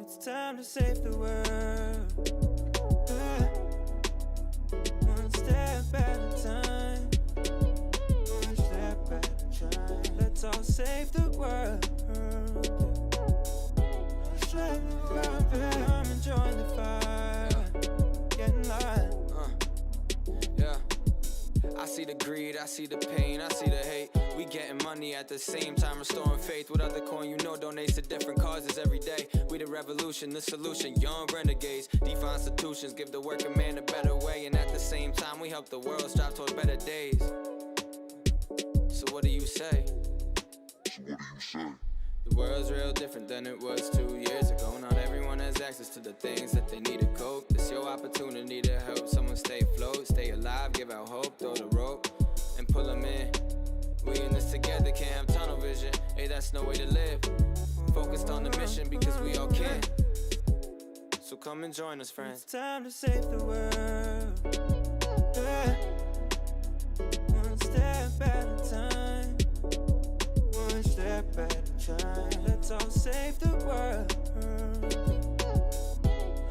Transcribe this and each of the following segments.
It's time to save the world. One step at a time. One step at a time. Let's all save the world. Save the world, babe. I'm enjoying the fire. Getting light. Yeah. I see the greed, I see the pain, I see the hate. We getting money at the same time, restoring faith. With other coin, you know, donates to different causes every day. We the revolution, the solution, young renegades. DeFi institutions give the working man a better way. And at the same time, we help the world strive towards better days. So what do you say? The world's real different than it was 2 years ago. Not everyone has access to the things that they need to cope. It's your opportunity to help someone stay afloat, stay alive, give out hope, throw the rope, and pull them in. We in this together, can't have tunnel vision. Hey, that's no way to live. Focused on the mission because we all can. So come and join us, friends. It's time to save the world. One step at a time. One step at a time. Let's all save the world.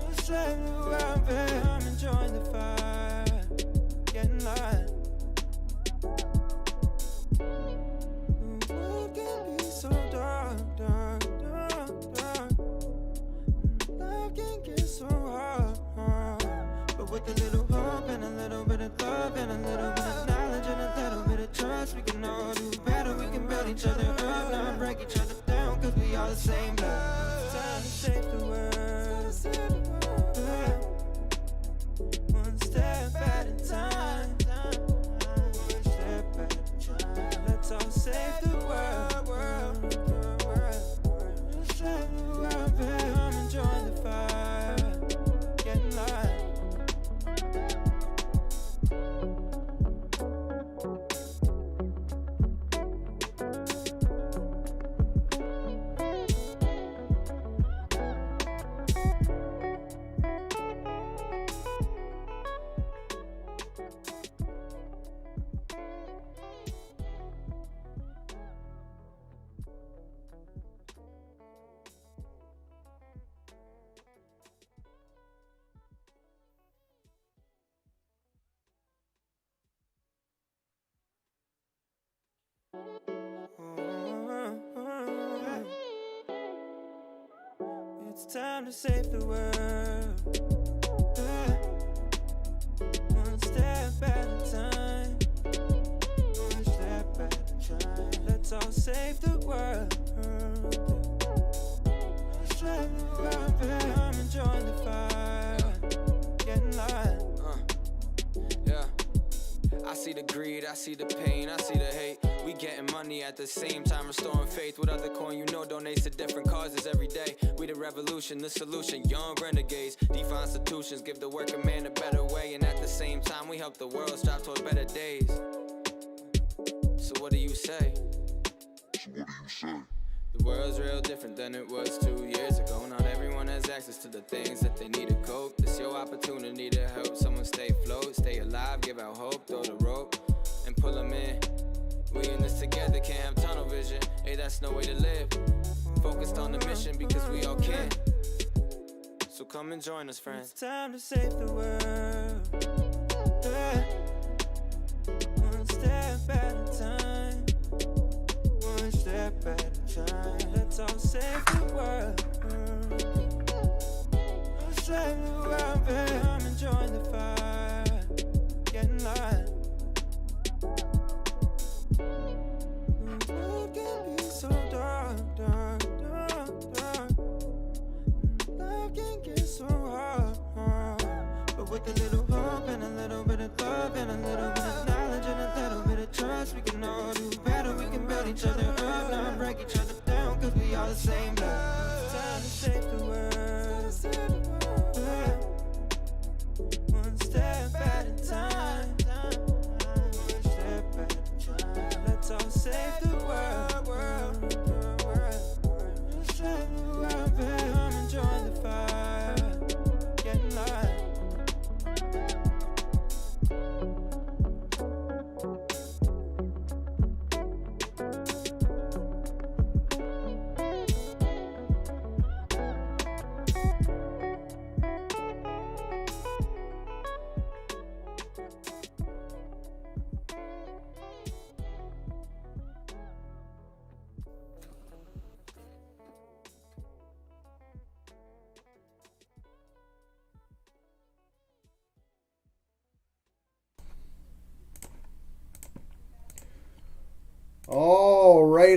Let's save the world, babe. I'm enjoying the fire. Getting light. The world can be so dark, dark, dark, dark. Life can get so hard, hard. But with a little hope and a little bit of love and a little bit of knowledge and a little bit of trust, we can all do better. We can build each other up, not break each other down, cause we all the same blood. It's time to save the world. One step at a time. One step at a time. Let's all save the world. Let's save the world, babe. I'm enjoying the fire. Getting light. It's time to save the world. One step at a time. One step at a time. Let's all save the world. Let's save the world, babe. I'm enjoying the fire. Getting light. Yeah. I see the greed, I see the pain, I see the hate. We getting money at the same time, restoring faith. With other coin, you know, donates to different causes every day. We the revolution, the solution, young renegades. DeFi institutions give the working man a better way. And at the same time, we help the world strive towards better days. So what do you say? The world's real different than it was 2 years ago. Not everyone has access to the things that they need to cope. It's your opportunity to help someone stay afloat, stay alive, give out hope, throw the rope, and pull them in. We in this together, can't have tunnel vision. Hey, that's no way to live. Focused on the mission because we all can. So come and join us, friends. It's time to save the world. One step at a time. One step at a time. Let's all save the world. Let's save the world, babe. I'm enjoying the fire. Getting light. The world can be so dark, dark, dark, dark. Life can get so hard, hard. But with a little hope and a little bit of love and a little bit of knowledge and a little bit of trust, we can all do better. We can build each other up, not break each other down, cause we all the same blood. It's time to save the world. One step at a time. One step at a time. Let's all save the world. Let's save the world, babe. I'm enjoying the fire. Getting light.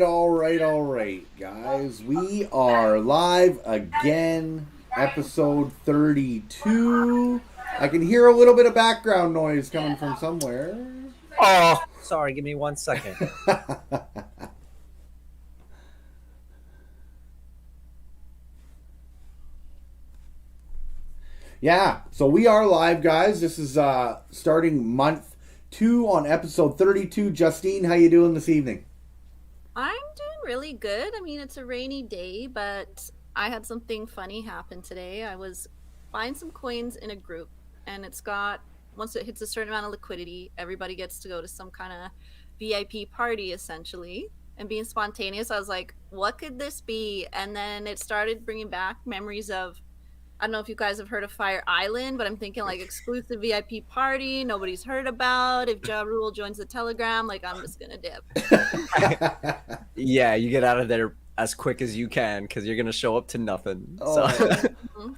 right, guys. We are live again, episode 32. I can hear a little bit of background noise coming from somewhere. Oh, sorry. Give me 1 second. Yeah, so we are live, guys. This is starting month 2 on episode 32. Justine, how you doing this evening? I'm doing really good. I mean, it's a rainy day, but I had something funny happen today. I was buying some coins in a group, and it's got, once it hits a certain amount of liquidity, everybody gets to go to some kind of VIP party, essentially. And being spontaneous, I was like, what could this be? And then it started bringing back memories of, I don't know if you guys have heard of Fire Island, but I'm thinking like exclusive VIP party nobody's heard about. If Ja Rule joins the Telegram, like I'm just gonna dip. Yeah, you get out of there as quick as you can because you're gonna show up to nothing. Oh. So.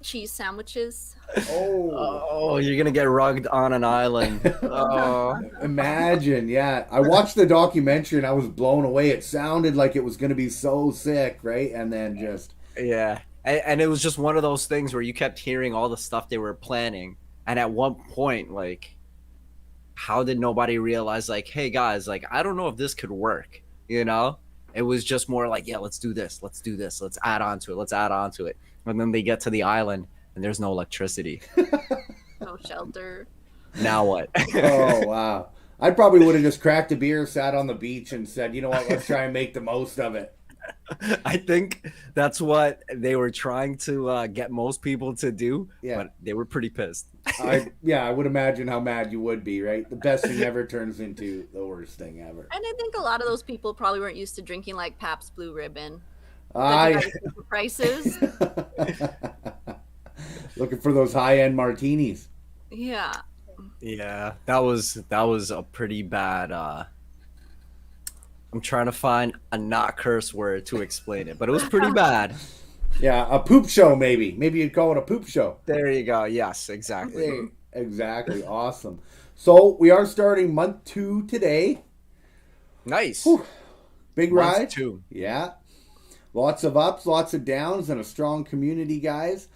Cheese sandwiches. Oh, you're gonna get rugged on an island. Oh, Imagine, yeah. I watched the documentary and I was blown away. It sounded like it was gonna be so sick, right? And then just yeah. And it was just one of those things where you kept hearing all the stuff they were planning. And at one point, like, how did nobody realize, like, hey, guys, like, I don't know if this could work, you know? It was just more like, yeah, let's do this. Let's do this. Let's add on to it. Let's add on to it. And then they get to the island and there's no electricity. No shelter. Now what? oh, wow. I probably would have just cracked a beer, sat on the beach and said, you know what, let's try and make the most of it. I think that's what they were trying to get most people to do, but they were pretty pissed. I would imagine how mad you would be, right? The best thing ever turns into the worst thing ever. And I think a lot of those people probably weren't used to drinking like Pabst Blue Ribbon. Prices. Looking for those high-end martinis. Yeah. Yeah, that was a pretty bad. I'm trying to find a not curse word to explain it, but it was pretty bad. Yeah, a poop show maybe. Maybe you'd call it a poop show. There you go. Yes, exactly. Exactly. Awesome. So we are starting month 2 today. Nice. Whew. Big month ride. 2. Yeah. Lots of ups, lots of downs, and a strong community, guys.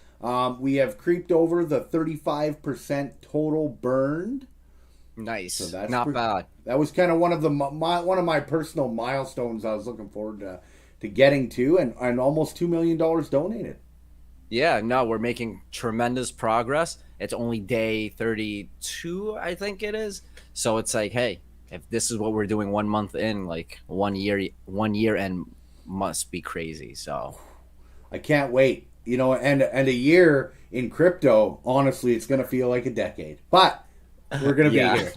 We have creeped over the 35% total burned. Nice. So that's not bad. That was kind of one of my personal milestones I was looking forward to getting to, and almost $2 million donated. Yeah, no, we're making tremendous progress. It's only day 32, I think it is. So it's like, hey, if this is what we're doing 1 month in, like 1 year and must be crazy. So I can't wait. You know, and a year in crypto, honestly, it's gonna feel like a decade. But we're gonna be here.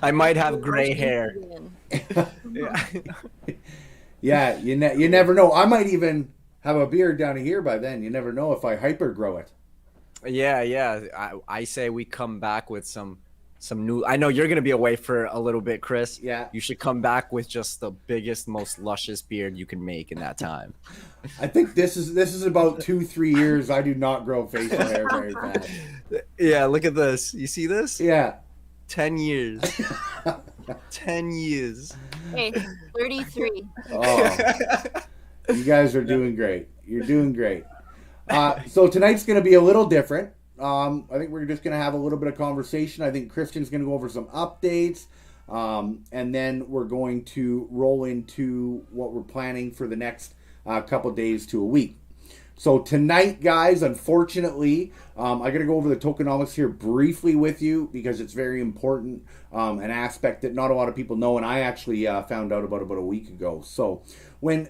I might have gray hair. Yeah, you never know. I might even have a beard down here by then. You never know if I hyper grow it. Yeah. I say we come back with some new. I know you're gonna be away for a little bit, Chris. Yeah. You should come back with just the biggest, most luscious beard you can make in that time. I think this is about 2-3 years. I do not grow facial hair very fast. Yeah, look at this. You see this? Yeah. 10 years. 10 years. Hey, 33. Oh, you guys are doing great. You're doing great. So tonight's going to be a little different. I think we're just going to have a little bit of conversation. I think Christian's going to go over some updates. And then we're going to roll into what we're planning for the next couple days to a week. So tonight, guys, unfortunately, I got to go over the tokenomics here briefly with you because it's very important, an aspect that not a lot of people know, and I actually found out about a week ago. So when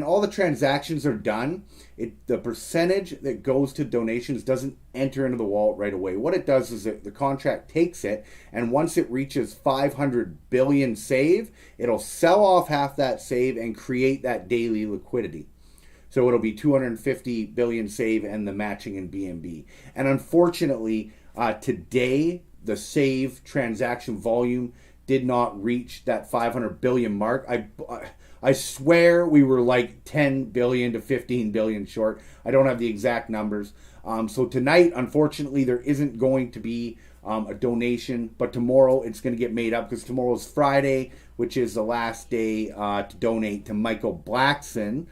all the transactions are done, the percentage that goes to donations doesn't enter into the wallet right away. What it does is the contract takes it, and once it reaches 500 billion save, it'll sell off half that save and create that daily liquidity. So it'll be 250 billion save and the matching in BNB. And unfortunately, today, the save transaction volume did not reach that 500 billion mark. I swear we were like 10 billion to 15 billion short. I don't have the exact numbers. So tonight, unfortunately, there isn't going to be a donation. But tomorrow it's going to get made up because tomorrow's Friday, which is the last day to donate to Michael Blackson.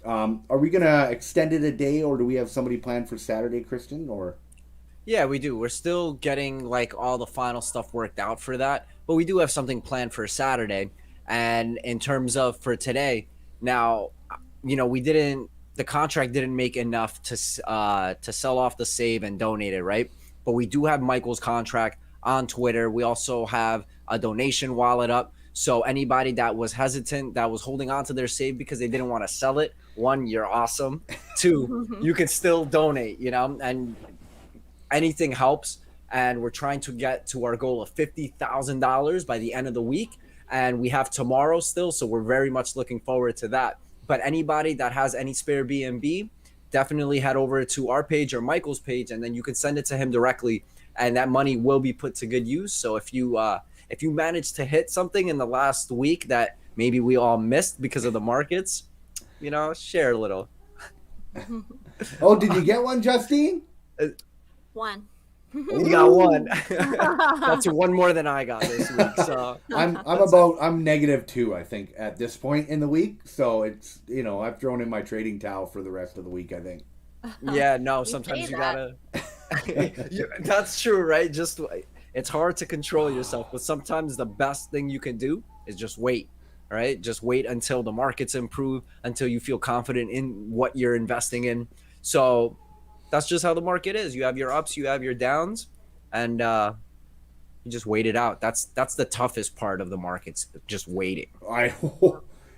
Are we going to extend it a day, or do we have somebody planned for Saturday, Christian? Or Yeah, we do. We're still getting like all the final stuff worked out for that, but we do have something planned for Saturday. And in terms of for today, now, the contract didn't make enough to sell off the save and donate it, right? But we do have Michael's contract on Twitter. We also have a donation wallet up. So anybody that was hesitant, that was holding on to their save because they didn't want to sell it, one, you're awesome. Two, you can still donate, and anything helps. And we're trying to get to our goal of $50,000 by the end of the week. And we have tomorrow still, so we're very much looking forward to that. But anybody that has any spare BNB, definitely head over to our page or Michael's page, and then you can send it to him directly, and that money will be put to good use. So if you manage to hit something in the last week that maybe we all missed because of the markets, share a little. oh, did you get one, Justine? One. You got one. That's one more than I got this week. So I'm -2, I think, at this point in the week. So it's I've thrown in my trading towel for the rest of the week, I think. Yeah, no, sometimes you gotta. That's true, right? Just it's hard to control yourself, but sometimes the best thing you can do is just wait. Right? Just wait until the markets improve, until you feel confident in what you're investing in. So that's just how the market is. You have your ups, you have your downs, and you just wait it out. That's the toughest part of the markets, just waiting.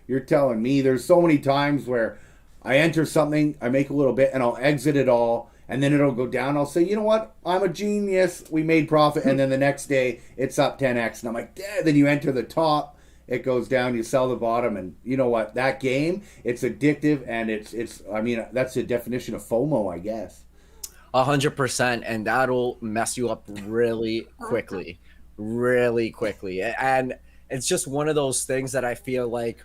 You're telling me. There's so many times where I enter something, I make a little bit, and I'll exit it all, and then it'll go down. I'll say, you know what? I'm a genius. We made profit, and then the next day it's up 10x, and I'm like, then you enter the top, it goes down, you sell the bottom, and you know what? That game, it's addictive, and it's. I mean, that's the definition of FOMO, I guess. 100%, and that'll mess you up really quickly. And it's just one of those things that I feel like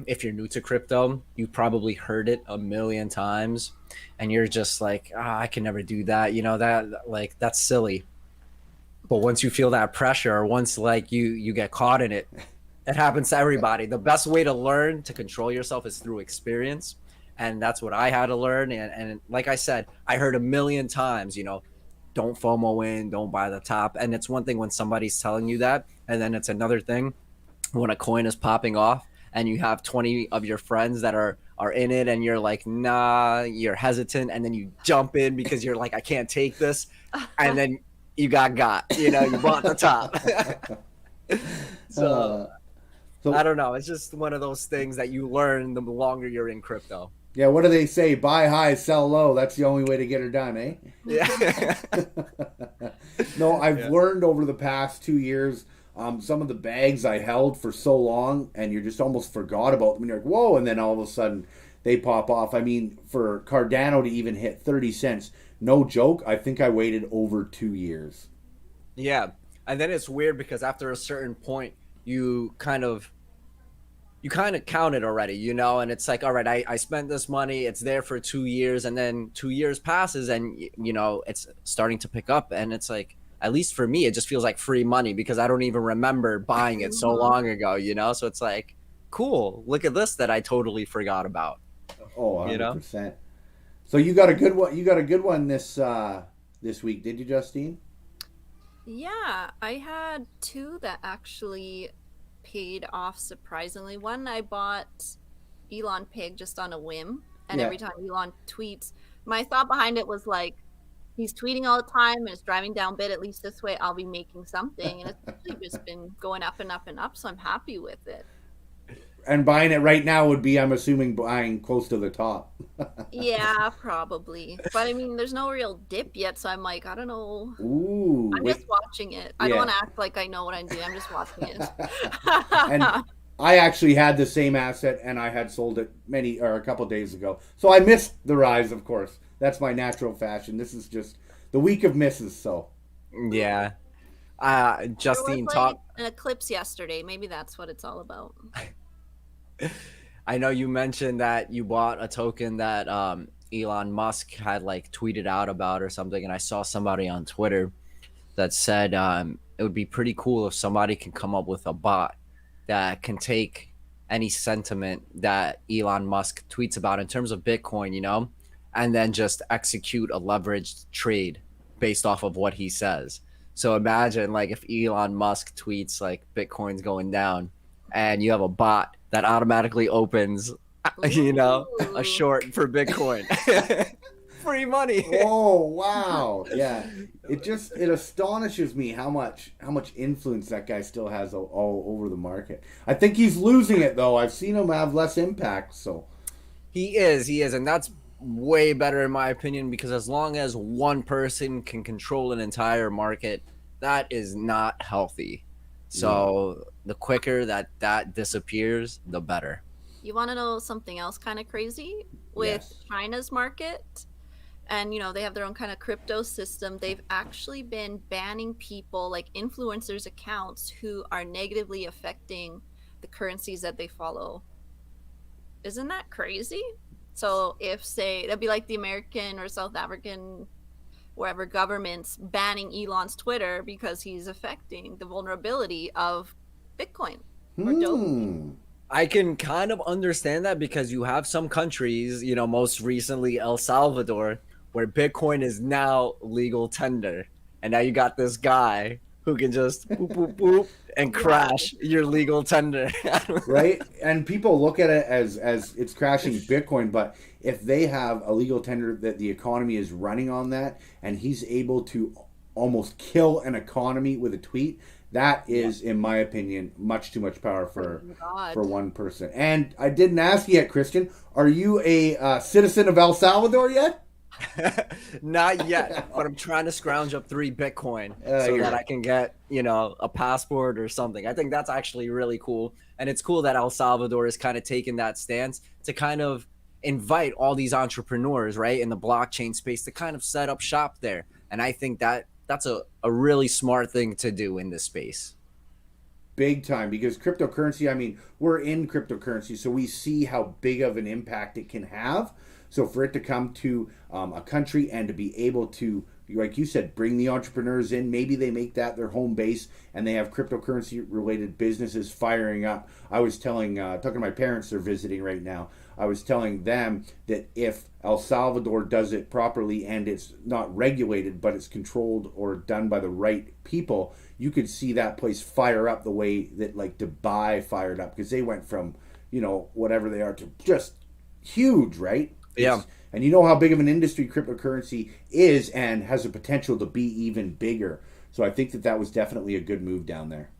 if you're new to crypto, you probably heard it a million times, and you're just like, I can never do that. That's silly. But once you feel that pressure, or once like you get caught in it, it happens to everybody. The best way to learn to control yourself is through experience. And that's what I had to learn. And like I said, I heard a million times, don't FOMO in, don't buy the top. And it's one thing when somebody's telling you that. And then it's another thing when a coin is popping off and you have 20 of your friends that are in it and you're like, nah, you're hesitant. And then you jump in because you're like, I can't take this. And then you got, you bought the top. So I don't know. It's just one of those things that you learn the longer you're in crypto. Yeah, what do they say? Buy high, sell low. That's the only way to get her done, eh? Yeah. No, I've learned over the past 2 years, some of the bags I held for so long, and you just almost forgot about them. And you're like, whoa, and then all of a sudden they pop off. I mean, for Cardano to even hit 30 cents, no joke, I think I waited over 2 years. Yeah, and then it's weird because after a certain point, you kind of count it already, and it's like, all right, I spent this money, it's there for 2 years, and then 2 years passes and, it's starting to pick up. And it's like, at least for me, it just feels like free money because I don't even remember buying it so long ago, So it's like, cool, look at this that I totally forgot about. Oh, 100%. So you got a good one. You got a good one this week, did you, Justine? Yeah, I had two that actually paid off surprisingly. One, I bought Elon Pig just on a whim, and every time Elon tweets, my thought behind it was like, he's tweeting all the time and it's driving down bid. At least this way I'll be making something, and it's actually just been going up and up and up, so I'm happy with it. And buying it right now would be, I'm assuming, buying close to the top. Yeah, probably. But I mean, there's no real dip yet, so I'm like, I don't know. Ooh. I'm just watching it. I don't want to act like I know what I'm doing. I'm just watching it. And I actually had the same asset, and I had sold it a couple days ago. So I missed the rise, of course. That's my natural fashion. This is just the week of misses, so. Yeah. Justine talked an eclipse yesterday. Maybe that's what it's all about. I know you mentioned that you bought a token that Elon Musk had like tweeted out about or something, and I saw somebody on Twitter that said it would be pretty cool if somebody can come up with a bot that can take any sentiment that Elon Musk tweets about in terms of Bitcoin, and then just execute a leveraged trade based off of what he says. So imagine like if Elon Musk tweets like Bitcoin's going down and you have a bot that automatically opens, a Ooh. short for Bitcoin. Free money. Oh wow, yeah. It astonishes me how much influence that guy still has all over the market. I think he's losing it though. I've seen him have less impact. So He is, and that's way better in my opinion, because as long as one person can control an entire market, that is not healthy. So the quicker that disappears, the better. You want to know something else kind of crazy with Yes. China's market? And they have their own kind of crypto system. They've actually been banning people like influencers accounts who are negatively affecting the currencies that they follow. Isn't that crazy? So if say that'd be like the American or South African wherever governments banning Elon's Twitter because he's affecting the vulnerability of Bitcoin or Doge. I can kind of understand that, because you have some countries, most recently El Salvador, where Bitcoin is now legal tender. And now you got this guy who can just boop, boop, boop, and crash your legal tender. Right? And people look at it as it's crashing Bitcoin, but if they have a legal tender that the economy is running on that, and he's able to almost kill an economy with a tweet, that is, in my opinion, much too much power for one person. And I didn't ask yet, Christian, are you a citizen of El Salvador yet? Not yet, but I'm trying to scrounge up 3 Bitcoin so that I can get, a passport or something. I think that's actually really cool. And it's cool that El Salvador is kind of taking that stance to kind of invite all these entrepreneurs, right, in the blockchain space to kind of set up shop there. And I think that's a really smart thing to do in this space. Big time, because cryptocurrency, I mean, we're in cryptocurrency, so we see how big of an impact it can have. So for it to come to a country and to be able to, like you said, bring the entrepreneurs in, maybe they make that their home base and they have cryptocurrency related businesses firing up. I was talking to my parents, they're visiting right now. I was telling them that if El Salvador does it properly and it's not regulated, but it's controlled or done by the right people, you could see that place fire up the way that like Dubai fired up, because they went from, whatever they are to just huge, right? Yeah. And you know how big of an industry cryptocurrency is and has the potential to be even bigger. So I think that was definitely a good move down there.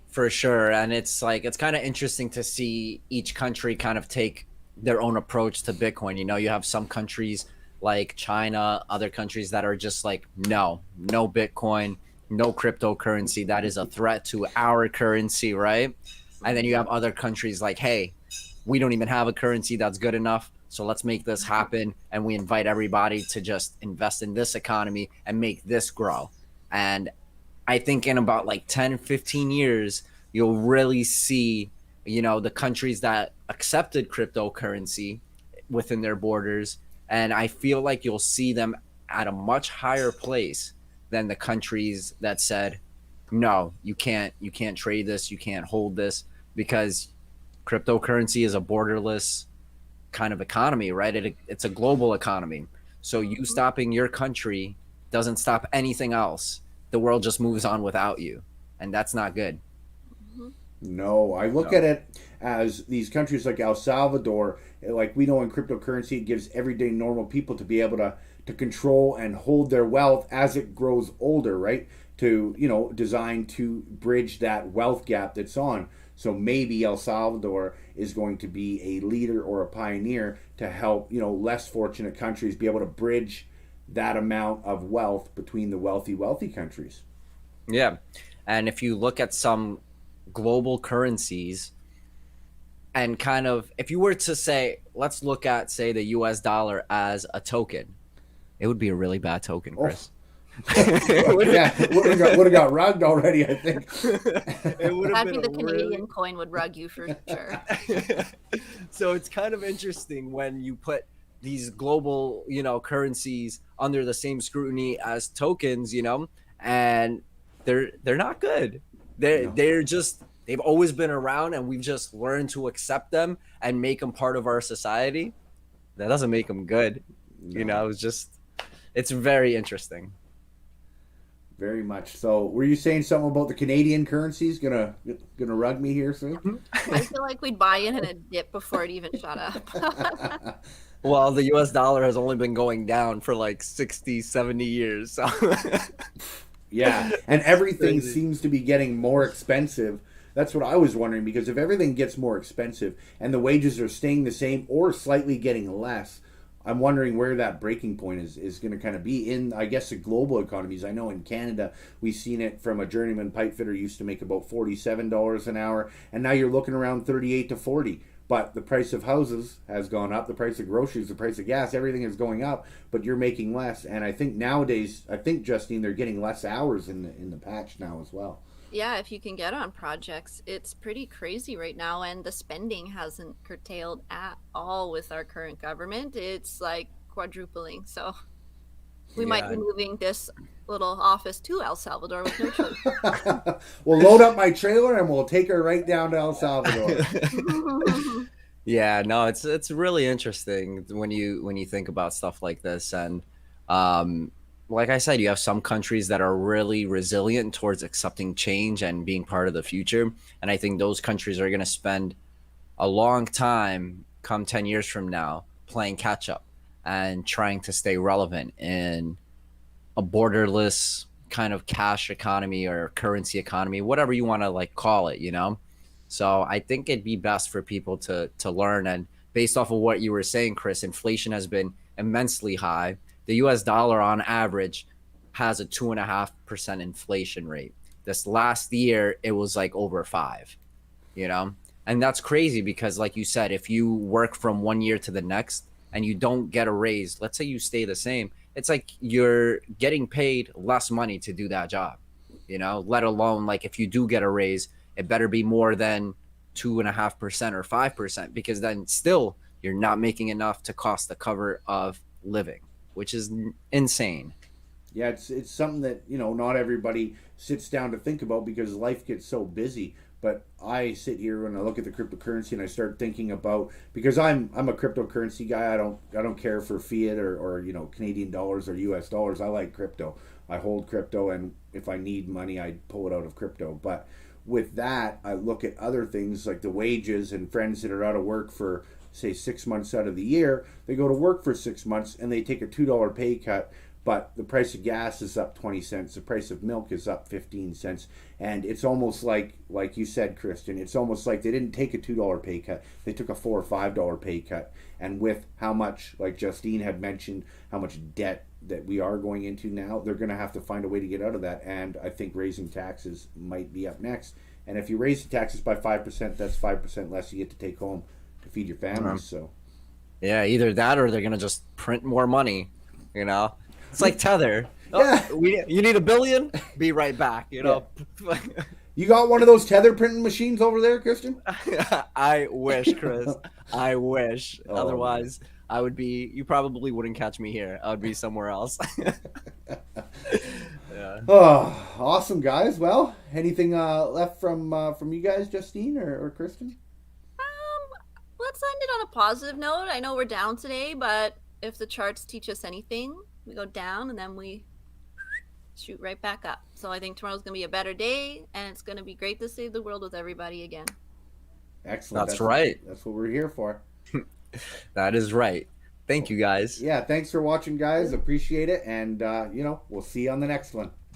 For sure. And it's kind of interesting to see each country kind of take their own approach to Bitcoin. You have some countries like China, other countries that are just like, no Bitcoin, no cryptocurrency. That is a threat to our currency, right? And then you have other countries like, hey, we don't even have a currency that's good enough, so let's make this happen. And we invite everybody to just invest in this economy and make this grow. And I think in about like 10, 15 years, you'll really see, the countries that accepted cryptocurrency within their borders. And I feel like you'll see them at a much higher place than the countries that said, no, you can't trade this, you can't hold this, because cryptocurrency is a borderless kind of economy, right? It's a global economy. So you stopping your country doesn't stop anything else. The world just moves on without you, and that's not good. No, I look at it as these countries like El Salvador, like we know in cryptocurrency, it gives everyday normal people to be able to control and hold their wealth as it grows older, right? To, designed to bridge that wealth gap that's on. So maybe El Salvador is going to be a leader or a pioneer to help, less fortunate countries be able to bridge that amount of wealth between the wealthy countries. Yeah. And if you look at some global currencies and kind of, if you were to say, let's look at, say, the US dollar as a token, it would be a really bad token, Chris. Yeah, would have got rugged already, I think. I think the Canadian coin would rug you for sure. So it's kind of interesting when you put these global, currencies under the same scrutiny as tokens, and they're not good. They've always been around, and we've just learned to accept them and make them part of our society. That doesn't make them good. No. You know, it's very interesting. Very much. So, were you saying something about the Canadian currency's gonna rug me here soon? I feel like we'd buy in a dip before it even shut up. Well, the US dollar has only been going down for like 60, 70 years. So. Yeah, and everything Crazy. seems to be getting more expensive. That's what I was wondering, because if everything gets more expensive and the wages are staying the same or slightly getting less, I'm wondering where that breaking point is going to kind of be in, I guess, the global economies. I know in Canada, we've seen it from a journeyman pipe fitter used to make about $47 an hour, and now you're looking around 38 to 40. But the price of houses has gone up, the price of groceries, the price of gas, everything is going up, but you're making less. And I think nowadays, Justine, they're getting less hours in the patch now as well. Yeah, if you can get on projects, it's pretty crazy right now, and the spending hasn't curtailed at all with our current government. It's like quadrupling. So we might be moving this little office to El Salvador with no choice. We'll load up my trailer and we'll take her right down to El Salvador. Yeah, no, it's really interesting when you think about stuff like this. And like I said, you have some countries that are really resilient towards accepting change and being part of the future. And I think those countries are going to spend a long time, come 10 years from now, playing catch up and trying to stay relevant in a borderless kind of cash economy or currency economy, whatever you want to like call it, you know? So I think it'd be best for people to learn. And based off of what you were saying, Chris, inflation has been immensely high. The US dollar on average has a 2.5% inflation rate. This last year, it was like over 5, you know? And that's crazy because like you said, if you work from one year to the next and you don't get a raise, let's say you stay the same, it's like you're getting paid less money to do that job, you know, let alone like if you do get a raise, it better be more than 2.5% or 5%, because then still you're not making enough to cost the cover of living, which is insane. Yeah, it's something that, you know, not everybody sits down to think about because life gets so busy. But I sit here and I look at the cryptocurrency and I start thinking about, because I'm a cryptocurrency guy. I don't care for fiat or you know, Canadian dollars or US dollars. I like crypto. I hold crypto, and if I need money, I pull it out of crypto. But with that, I look at other things like the wages and friends that are out of work for, say, 6 months out of the year. They go to work for 6 months and they take a $2 pay cut, but the price of gas is up 20 cents. The price of milk is up 15 cents. And it's almost like you said, Christian, it's almost like they didn't take a $2 pay cut. They took a $4 or $5 pay cut. And with how much, like Justine had mentioned, how much debt that we are going into now, they're going to have to find a way to get out of that. And I think raising taxes might be up next. And if you raise the taxes by 5%, that's 5% less you get to take home to feed your family. So yeah, either that or they're gonna just print more money, you know. It's like Tether. Yeah. You need $1 billion, be right back, you know. Yeah. You got one of those Tether printing machines over there, Christian? I wish, Chris. I wish. Oh, Otherwise I would be, you probably wouldn't catch me here. I would be somewhere else. Yeah. Oh, awesome, guys. Well, anything left from you guys, Justine or Christian? Let's end it on a positive note. I know we're down today, but if the charts teach us anything, we go down and then we shoot right back up. So I think tomorrow's going to be a better day, and it's going to be great to save the world with everybody again. Excellent. That's right. That's what we're here for. That is right. Thank you, guys. Yeah, thanks for watching, guys. Appreciate it. And, you know, we'll see you on the next one.